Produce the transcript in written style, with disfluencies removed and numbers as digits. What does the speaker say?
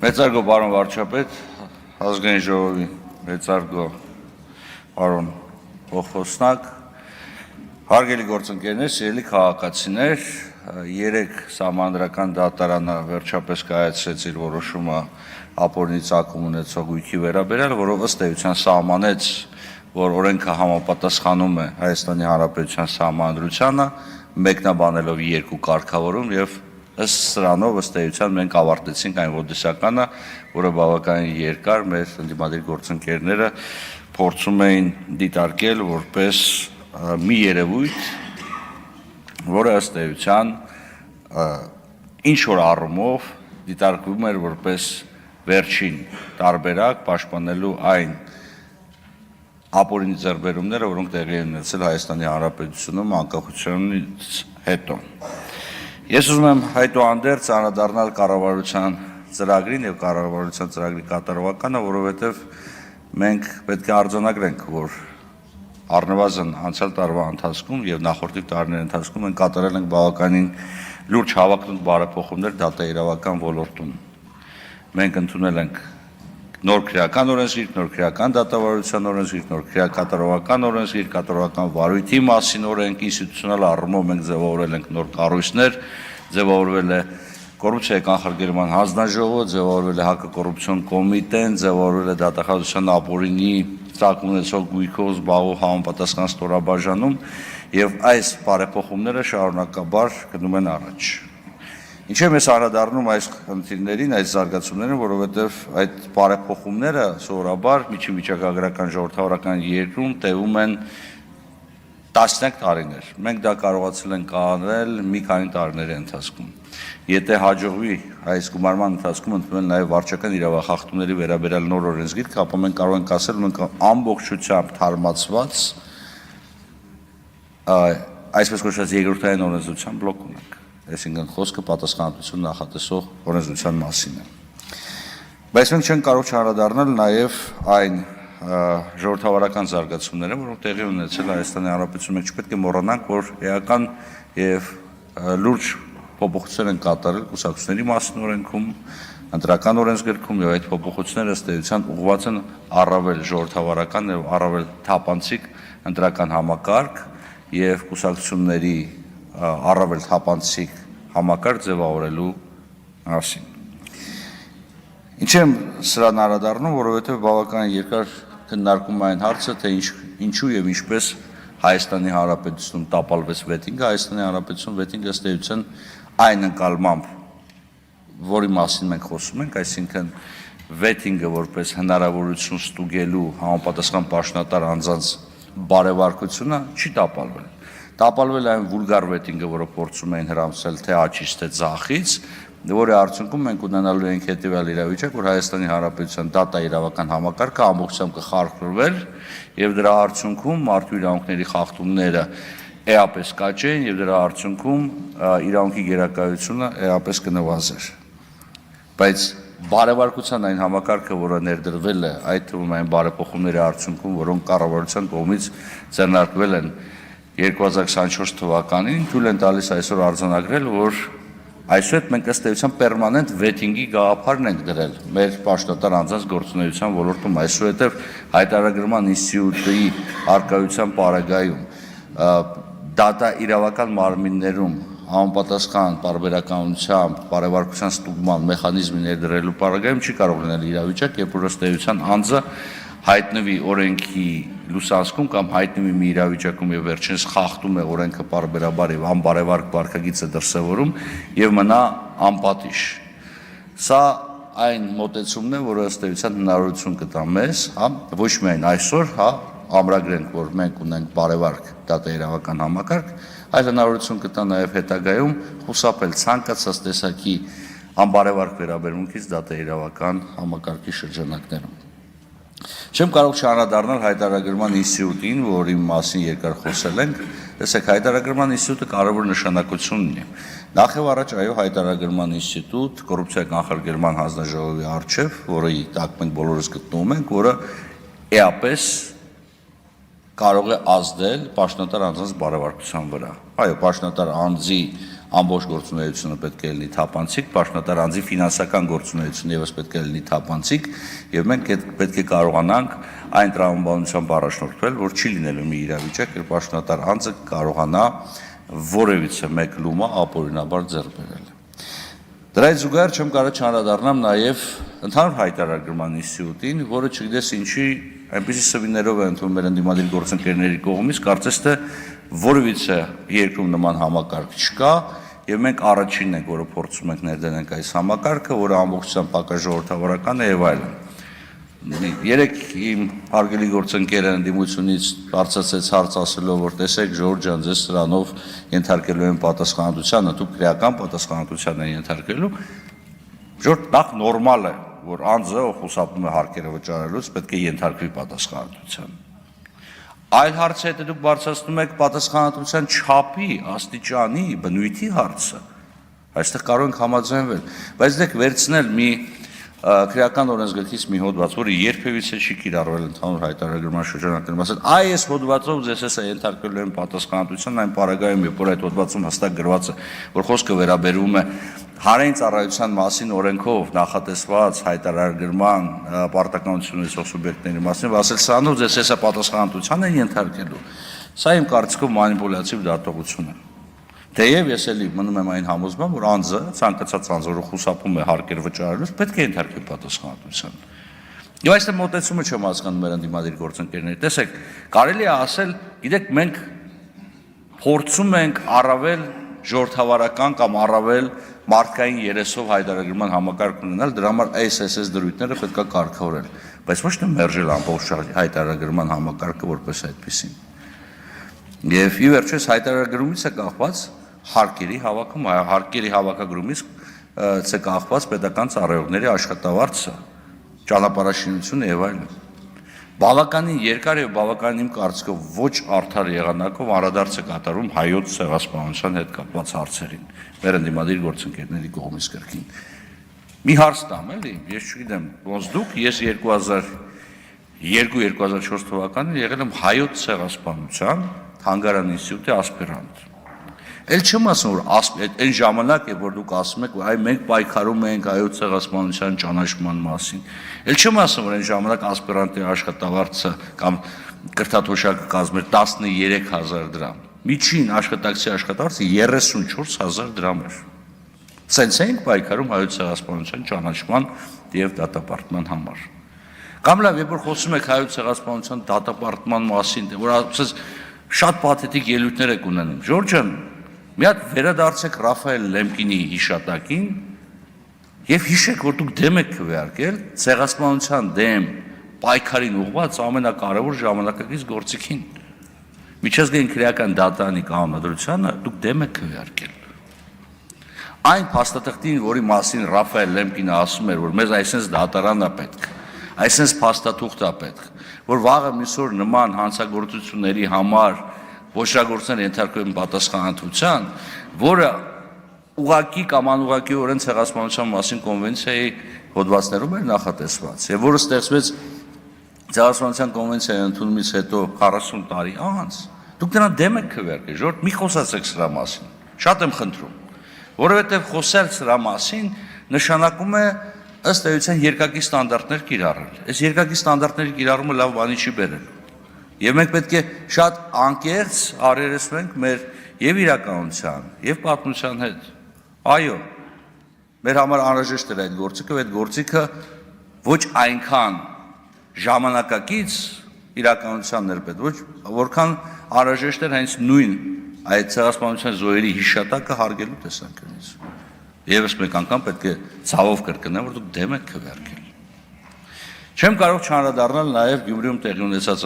Մեծարգո պարոն վարչապետ, ազգային ժողովի մեծարգո պարոն փոխոսնակ, հարգելի գործընկերներ, սիրելի քաղաքացիներ, երեք սահմանադրական դատարանը վերջապես կայացրեց իր որոշումը ապօրինի ծագում ունեցող գույքի վերաբերյալ, որով ըստ էության սահմանեց, որ օրենքը համապատասխանում է Հայաստանի Հանրապետության սահմանադրությանը, մեկնաբանելով երկու կարգավորում եւ ըստ սրանով ըստ էության մենք ավարտեցինք այն ոդիսականը, որը բավականին երկար մեր ընդդիմադիր գործընկերները փորձում էին դիտարկել որպես մի երևույթ, որը ըստ էության ինչ որ առումով դիտարկվում էր որպես վերջին տարբերակ պաշտպանելու այն ապօրինի ձեռքբերումները, որոնք տեղի են ունեցել Հայաստանի Հանրապետությունում անկախությունից հետո։ Ես ուզում եմ այդուհանդերձ անդրադառնալ կառավարության ծրագրին եւ կառավարության ծրագրի կատարողականը, որովհետեւ մենք պետք է արձանագրենք, որ առնվազն անցյալ տարվա ընթացքում եւ նախորդի տարիների ընթացքում մենք կատարել ենք բավականին լուրջ հավակնոտ բարեփոխումներ դատաիրավական ոլորտում։ Մենք ընդունել ենք նոր քրեական օրենսգիր, նոր քրեական դատավարության օրենսգիր, նոր քրեակատարողական օրենսգիր, կատարողական վարույթի մասին օրենք, ինստիտուցիոնալ առումով մենք ձևավորել ենք նոր կառույցներ, ձևավորվել է կոռուպցիայի կանխարգելման հանձնաժողովը, ձևավորվել է հակակոռուպցիոն կոմիտեն, ձևավորվել է դատախազության ապօրինի ծագում ունեցող գույքով զբաղվող համապատասխան ստորաբաժանում եւ այս բարեփոխումները շարունակաբար գնում են առաջ։ Ինչ եմ ես անդրադառնում այս խնդիրներին, այս զարգացումներին, որովհետև այդ բարեփոխումները սովորաբար միջինվիճակագրական ժողովրդավարական երկրում տևում են տասնյակ տարիներ։ Մենք դա կարողացել ենք անել մի քանի տարիների ընթացքում։ Եթե հաջողվի այս գումարման ընթացքում ընդունել նաև վարչական իրավախախտումների վերաբերյալ նոր օրենսգիրք, ապա մենք կարող ենք ասել, մենք ամբողջությամբ թարմացված այսպես կոչված երկրորդային օրենսդրության բլոկ ունենք։ Այսինքն խոսքը պատասխանատվություն նախատեսող օրենսդրության մասին է։ Բայց մենք չենք կարող չանդրադառնալ նաև այն ժողովրդավարական զարգացումները, որոնք տեղի ունեցել Հայաստանի Հանրապետությունում։ Մենք չպետք է մոռանանք, որ էական եւ լուրջ փոփոխություններ են կատարել կուսակցությունների մասին օրենքում, ընտրական օրենսգրքում եւ այդ փոփոխությունները ըստ էության ուղղված են առավել ժողովրդավարական եւ առավել թափանցիկ ընտրական համակարգ եւ կուսակցությունների առավել թափանցիկ համակարգ ձևավորելու մասին։ Ինչ եմ սրան անդրադառնում, որովհետև բավական երկար քննարկում այն հարցը, թե ինչու եւ ինչպես Հայաստանի Հանրապետությունում տապալվեց վետինգը, Հայաստանի Հանրապետությունում վետինգը ըստ էության այն ընկալմամբ, որի մասին մենք խոսում ենք, այսինքն վետինգը որպես հնարավորություն ստուգելու համապատասխան պաշտոնատար անձանց բարեվարկությունը չի տապալվել։ Տապալվել է այն վուլգար վետինգը, որը փորձում էին հրամցնել թե աջից, թե ձախից, որի արդյունքում մենք ունենալու ենք հետևյալ իրավիճակ, որ Հայաստանի Հանրապետության դատաիրավական համակարգը ամբողջությամբ կխարխլվեր եւ դրա արդյունքում մարդու իրավունքների խախտումները էապես կաճեն եւ դրա արդյունքում իրավունքի գերակայությունը էապես կնվազեր։ Բայց բարեվարկության այն համակարգը, որը ներդրվել է, այդ թվում այն բարեփոխումների արդյունքում, որոնք կառավարության կողմից ձեռնարկվել են 2024 թվականին, թույլ են տալիս այսօր արձանագրել, որ այսօր մենք ըստ էության պերմանենտ վետինգի գաղափարն ենք դրել մեր պաշտոնատար անձանց գործունեության ոլորտում, այսուհետև հայտարարագրման ինստիտուտի արկայության պարագայում դատա իրավական մարմիններում համապատասխան պարբերականությամբ բարեվարկության ստուգման մեխանիզմի ներդրելու պարագայում չի կարող լինել իրավիճակ, երբ որ ըստ էության անձը հայտնվի օրենքի լուսանցքում կամ հայտնվի մի իրավիճակում եւ վերջինս խախտում է օրենքը պարբերաբար եւ անբարևարկ վարքագիծը դրսեւորում եւ մնա անպատիժ։ Սա այն մոտեցումն է, որը ըստ էության հնարավորություն կտա մեզ, ոչ միայն այսօր, ամրագրենք, որ մենք ունենք բարևարկ դատաիրավական համակարգ, այլ հնարավորություն կտա նաեւ հետագայում խուսափել ցանկացած տեսակի անբարևարկ վերաբերմունքից դատաիրավական համակարգի շրջանակներում։ Չեմ կարող չանդրադառնալ հայտարարագրման ինստիտուտին, որի մասին երկար խոսել ենք, տեսեք հայտարարագրման ինստիտուտը կարևոր նշանակություն ունի։ Նախ եւ առաջ այո հայտարարագրման ինստիտուտ կոռուպցիայի կանխարգելման հանձնաժողովի առջև, որի տակ մենք բոլորս գտնվում ենք, որը էապես կարող է ազդել պաշտոնատար անձանց բարեվարկության վրա։ Այո, պաշտոնատար անձի ամբողջ գործունեությունը պետք է լինի թափանցիկ, պաշտոնատար անձի ֆինանսական գործունեությունը ևս պետք է լինի թափանցիկ, եւ մենք պետք է կարողանանք այն տրամաբանությամբ առաջնորդվել, որ չի լինելու մի իրավիճակ, երբ պաշտոնատար անձը կարողանա որևիցե մեկ լումա ապօրինաբար ձեռք բերել։ Դրա հետ զուգահեռ չեմ կարող չանդրադառնամ նաև ընդհանուր հայտարարման ինստիտուտին, որը չգիտես ինչի այնպիսի սվիներով է ընդունում մեր ընդդիմադիր գործընկերների կողմից, կարծես թե որևիցե երկրում նման համակարգ չկա, եւ մենք առաջինն ենք, որը փորձում ենք ներդնենք այս համակարգը, որը ամբողջությամբ պակասժողովրդավարական է եւ այլն։ Երեք իմ հարգելի գործընկերը ընդդիմությունից բարձրացեց հարց ասելով, որ տեսեք Ժորժ ջան, ձեզ սրանով ենթարկելու են պատասխանատվությանը, դուք քրեական պատասխանատվության են ենթարկելու։ Ժորժ, նախ նորմալ է, որ անձը խուսափում է հարկերը վճարելուց, պետք է ենթարկվի պատասխանատվության։ Այլ հարցը հետո դուք բարձրացնում եք պատասխանատվության չափի, աստիճանի, բնույթի հարցը։ Այստեղ կարող ենք համաձայնվել, բայց դեք վերցնել մի քրեական օրենսգրքից մի հոդված, որը երբևիցե չի կիրառվել ընդհանուր հայտարարման շրջանակներում, ասել, այ այս հոդվածով ձեզ էսա ենթարկելու են պատասխանատվության, այն պարագայում, երբ որ այդ հոդվածում հստակ գրված է, որ խոսքը վերաբերում է հանրային ծառայության մասին օրենքով նախատեսված հայտարարման պարտականությունների ունեցող սուբյեկտների մասին, ասել սրանով ձեզ էսա պատասխանատվության են ենթարկելու։ Սա իմ կարծիքով մանիպուլյատիվ դատողություն է։ Թեև ես էլի մնում եմ այն համոզման, որ անձը, ցանկացած անձ, որը խուսափում է հարկեր վճարելուց, պետք է ենթարկվի պատասխանատվության։ Եվ այստեղ մոտեցումը չեմ հասկանում մեր ընդդիմադիր գործընկերների։ Տեսեք, կարելի է ասել, գիտեք, մենք փորձում ենք առավել ժողովրդավարական կամ առավել մարդկային երեսով հայտարարման համակարգ ունենալ, դրա համար այս դրույթները պետք է կարգավորել, բայց ոչ թե մերժել ամբողջ հայտարարման համակարգը որպես այդպեսին։ Եվ ի վերջո հայտարարումից է կախված հարկերի հավաքում, հարկերի հավաքագրումից է կախված պետական ծառայողների աշխատավարձը, ճանապարհաշինությունը եւ այլն։ Բավականին երկար եւ բավականին իմ կարծիքով ոչ արդար եղանակով անդրադարձ է կատարվում հայոց ցեղասպանության հետ կապված հարցերին, մեր ընդդիմադիր գործընկերների կողմից կրկին։ Մի հարց տամ, էլի, ես չգիտեմ, ոնց դուք, ես 2002-2004 թվականին եղել եմ հայոց ցեղասպանության Հանգարան ինստիտուտի ասպիրանտ։ Էլ չեմ ասում, որ այն ժամանակ է, որ դուք ասում եք, որ այ մենք պայքարում ենք հայոց ցեղասպանության ճանաչման մասին։ Էլ չեմ ասում, որ այն ժամանակ ասպիրանտի աշխատավարձը կամ կրթաթոշակը կազմեր 13000 դրամ։ Միջին աշխատակցի աշխատավարձը 34000 դրամ էր։ Սենց ենք պայքարում հայոց ցեղասպանության ճանաչման եւ դատապարտման համար։ Կամ լավ, երբ որ խոսում եք հայոց ցեղասպանության դատապարտման մասին, որ ասես շատ պաթետիկ ելույթներ եք ունենում։ Ժորժ ջան, մի հատ վերադարձեք Ռաֆայել Լեմկինի հիշատակին եւ հիշեք, որ դուք դեմ եք քվեարկել ցեղասպանության դեմ պայքարին ուղղված ամենակարևոր ժամանակակից գործիքին։ Միջազգային քրեական դատարանի կանոնադրությանը դուք դեմ եք քվեարկել։ Այն փաստաթղթին, որի մասին Ռաֆայել Լեմկինը ասում էր, որ մեզ այսպես դատարան է պետք, այսպես փաստաթուղթ է պետք, որ վաղը միսօր նման հանցագործությունների համար ոչրագործներ ենթարկվում պատասխանատվության, որը ուղղակի կամ անուղղակիորեն ցեղասպանության մասին կոնվենցիայի հոդվածներում էր նախատեսված, եւ որը ստեղծվեց ցեղասպանության կոնվենցիայի ընդունումից հետո 40 տարի անց, դուք դրան դեմ եք քվեարկել, ժողովուրդ մի խոսացեք սրա մասին, շատ եմ խնդրում, որովհետեւ խոսել սրա մասին նշանակում է ըստ էության երկակի ստանդարտներ կիրառել։ Այս երկակի ստանդարտների կիրառումը լավ բանի չի բերել։ Եվ մենք պետք է շատ անկեղծ արերեսվենք մեր եւ իրականության, եւ պատմության հետ։ Այո, մեր համար անհրաժեշտ էր այդ գործիքը, այդ գործիքը ոչ այնքան ժամանակակից իրականությանն էր պետք, ոչ որքան անհրաժեշտ էր հենց նույն այդ ցեղասպանության զոհերի հիշատակը հարգելու տեսանկյունից։ Եվս մեկ անգամ պետք է ցավով կրկնեմ, որ դուք դեմ եք քվեարկել։ Չեմ կարող չանդրադառնալ նաև Գյումրիում տեղի ունեցած